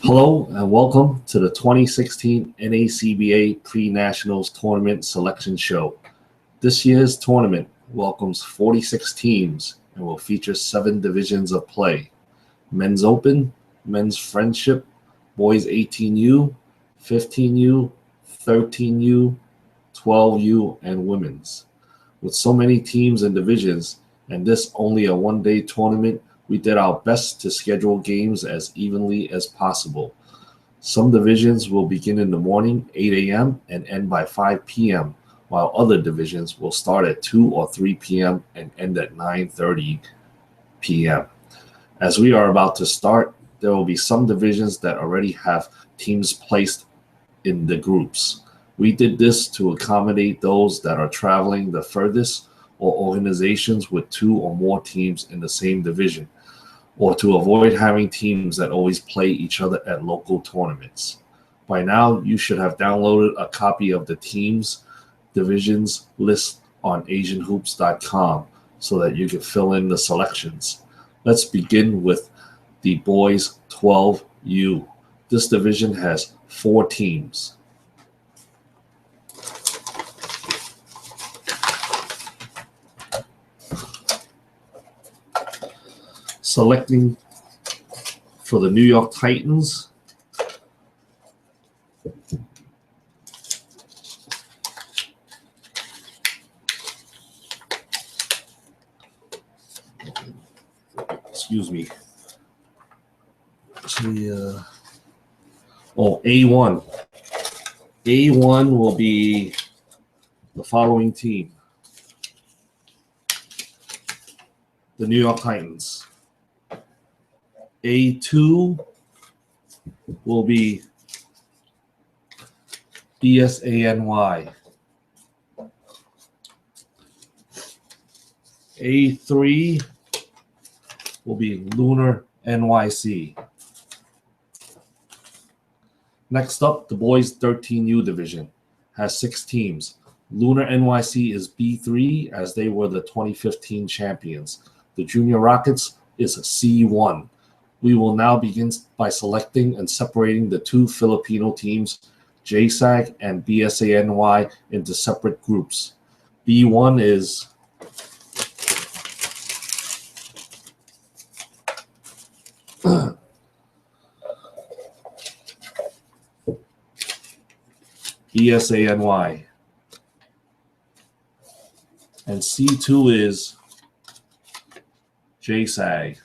Hello and welcome to the 2016 NACBA Pre-Nationals Tournament Selection Show. This year's tournament welcomes 46 teams and will feature 7 divisions of play: Men's Open, Men's Friendship, Boys 18U, 15U, 13U, 12U, and Women's. With so many teams and divisions, and this only a one-day tournament, we did our best to schedule games as evenly as possible. Some divisions will begin in the morning, 8 a.m., and end by 5 p.m., while other divisions will start at 2 or 3 p.m. and end at 9:30 p.m. As we are about to start, there will be some divisions that already have teams placed in the groups. We did this to accommodate those that are traveling the furthest or organizations with 2 or more teams in the same division, or to avoid having teams that always play each other at local tournaments. By now, you should have downloaded a copy of the teams divisions list on asianhoops.com so that you can fill in the selections. Let's begin with the boys 12U. This division has 4 teams. Selecting for the New York Titans, excuse me. Actually, A1. A1 will be the following team: the New York Titans. A2 will be BSANY. A3 will be Lunar NYC. Next up, the boys 13U division has 6 teams. Lunar NYC is B3 as they were the 2015 champions. The Junior Rockets is C1. We will now begin by selecting and separating the 2 Filipino teams, JSAG and BSANY, into separate groups. B1 is BSANY, and C2 is JSAG.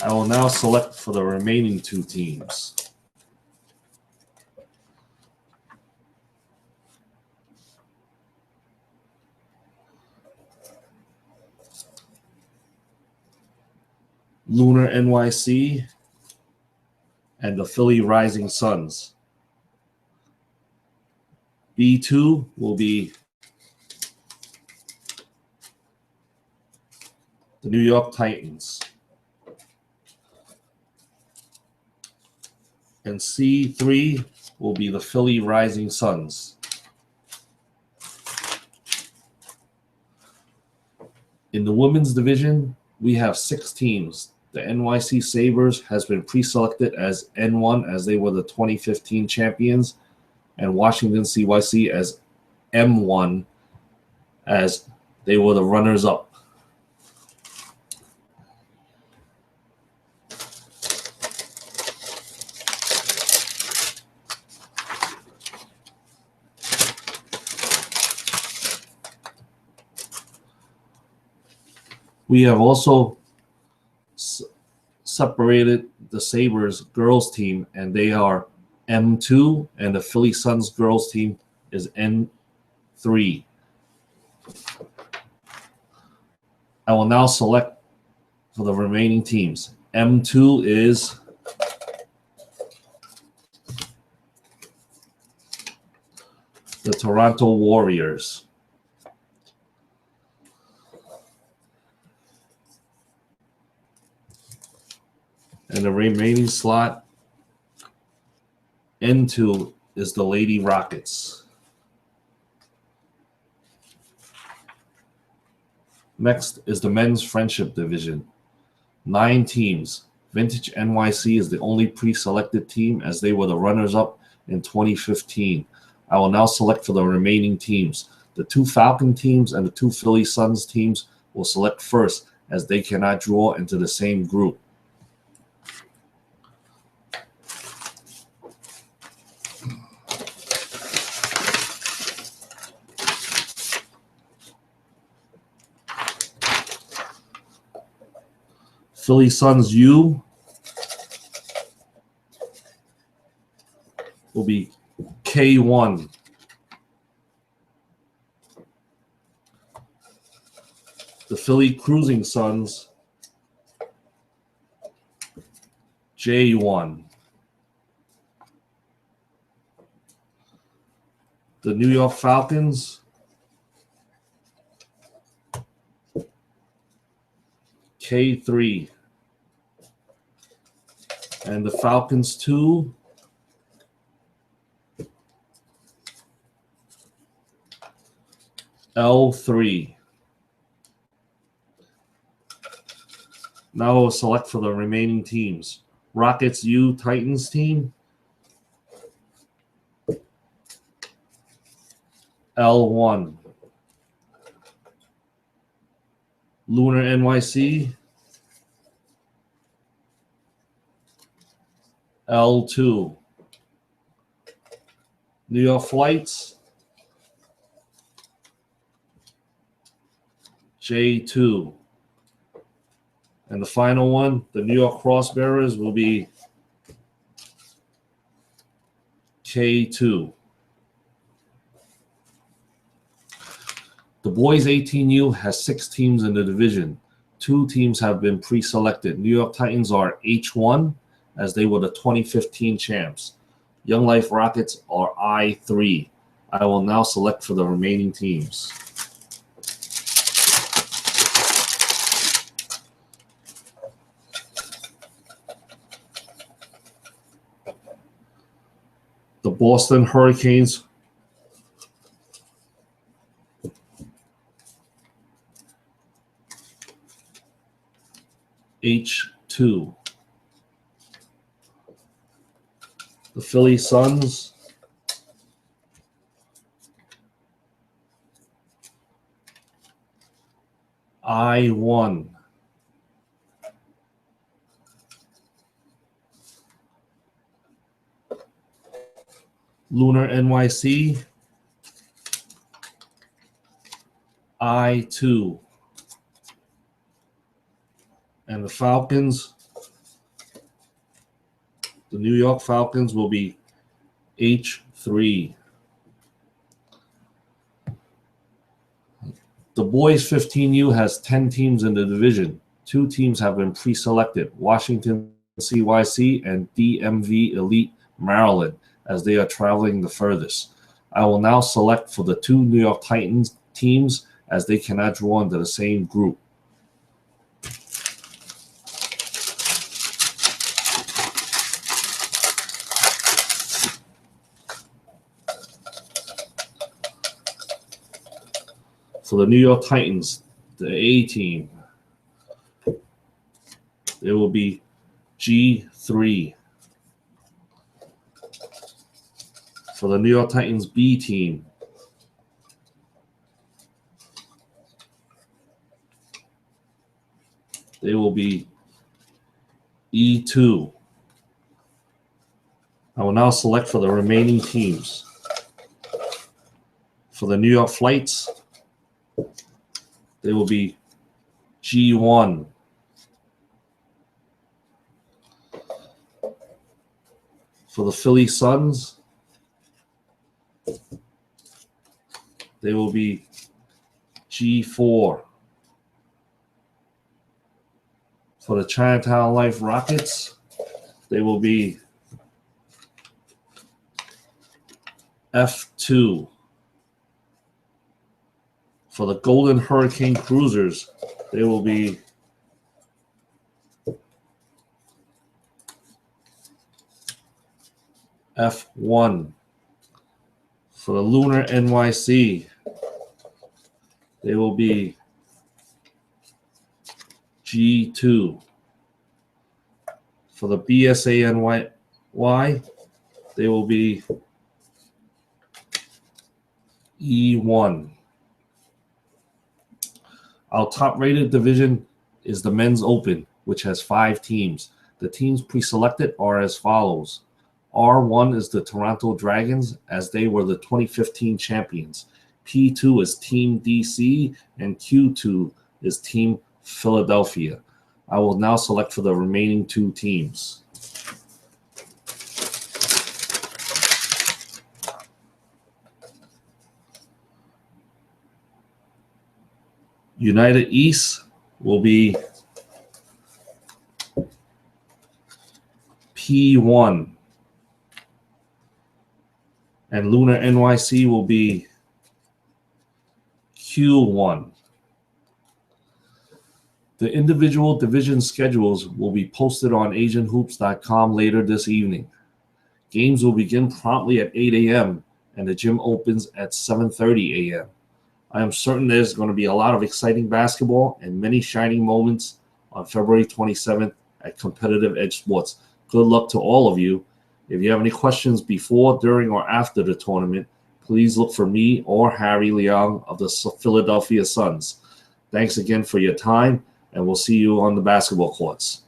I will now select for the remaining 2 teams. Lunar NYC and the Philly Rising Suns. B2 will be the New York Titans. And C3 will be the Philly Rising Suns. In the women's division, we have 6 teams. The NYC Sabres has been pre-selected as N1 as they were the 2015 champions, and Washington CYC as M1 as they were the runners-up. We have also separated the Sabres girls team, and they are M2, and the Philly Suns girls team is N3. I will now select for the remaining teams. M2 is the Toronto Warriors. And the remaining slot, N2, is the Lady Rockets. Next is the men's friendship division. 9 teams. Vintage NYC is the only pre-selected team as they were the runners-up in 2015. I will now select for the remaining teams. The 2 Falcon teams and the 2 Philly Suns teams will select first as they cannot draw into the same group. Philly Suns U will be K1. The Philly Cruising Suns, J1. The New York Falcons, K3. And the Falcons 2, L3. Now we'll select for the remaining teams. Rockets U Titans team, L1. Lunar NYC, L2. New York Flights, J2. And the final one, the New York Crossbearers, will be K2. The boys 18U has 6 teams in the division. 2 teams have been pre-selected. New York Titans are H1 as they were the 2015 champs. Young Life Rockets are I3. I will now select for the remaining teams. The Boston Hurricanes H2. The Philly Suns I1. Lunar NYC I2. And the Falcons, the New York Falcons, will be H3. The boys 15U has 10 teams in the division. 2 teams have been pre-selected, Washington CYC and DMV Elite Maryland, as they are traveling the furthest. I will now select for the 2 New York Titans teams as they cannot draw into the same group. For the New York Titans, the A team, it will be G3. For the New York Titans B team, they will be E2. I will now select for the remaining teams. For the New York Flights, they will be G1. For the Philly Suns, they will be G4. For the Chinatown Life Rockets, they will be F2. For the Golden Hurricane Cruisers, they will be F1. For the Lunar NYC, they will be G2. For the BSANY, they will be E1. Our top-rated division is the Men's Open, which has 5 teams. The teams pre-selected are as follows. R1 is the Toronto Dragons, as they were the 2015 champions. P2 is Team DC, and Q2 is Team Philadelphia. I will now select for the remaining 2 teams. United East will be P1. And Lunar NYC will be Q1. The individual division schedules will be posted on AsianHoops.com later this evening. Games will begin promptly at 8 a.m. and the gym opens at 7:30 a.m. I am certain there's going to be a lot of exciting basketball and many shining moments on February 27th at Competitive Edge Sports. Good luck to all of you. If you have any questions before, during, or after the tournament, please look for me or Harry Leong of the Philadelphia Suns. Thanks again for your time, and we'll see you on the basketball courts.